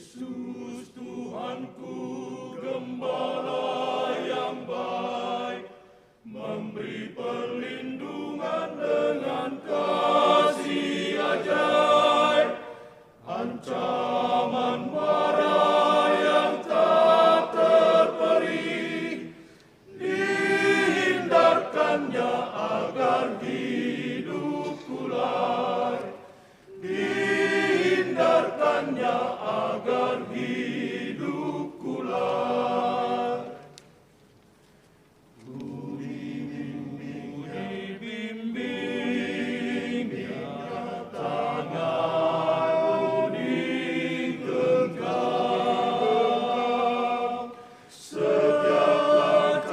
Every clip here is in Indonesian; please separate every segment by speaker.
Speaker 1: Yesus Tuhanku, Gembala yang baik, memberi perlindungan dengan kasih ajaib, ancaman mara yang tak terperi, dihindarkannya agar hidup kulai, dihindarkannya agar hidup kulai. Dibimbing nyatanya kuning genggam, setiap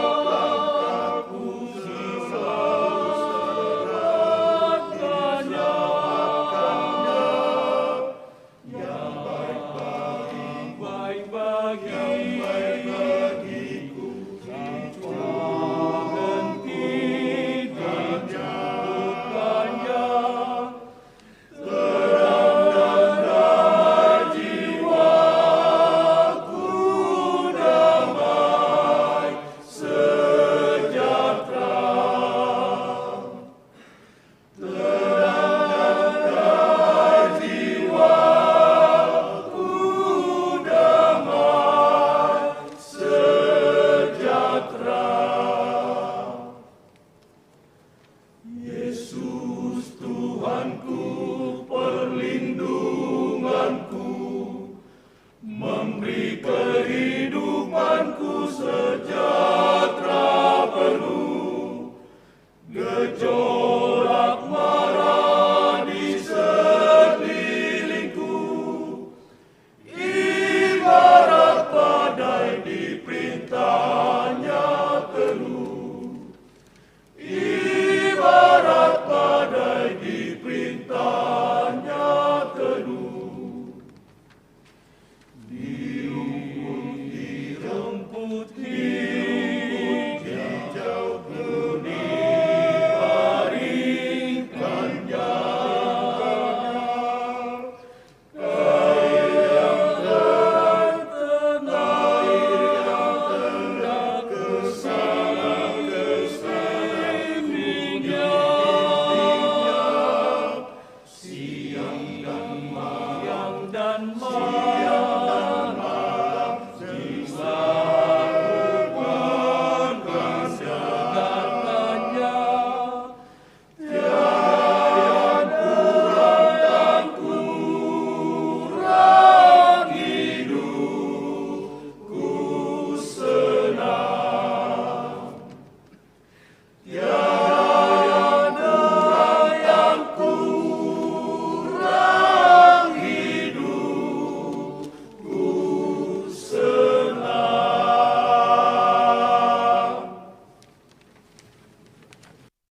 Speaker 1: langkahku serahkannya, yang baik bagiku, Tuhan tidak jauhkannya, terang dan jiwaku damai sejahtera, terang dan jiwaku damai sejahtera. Yesus Tuhanku,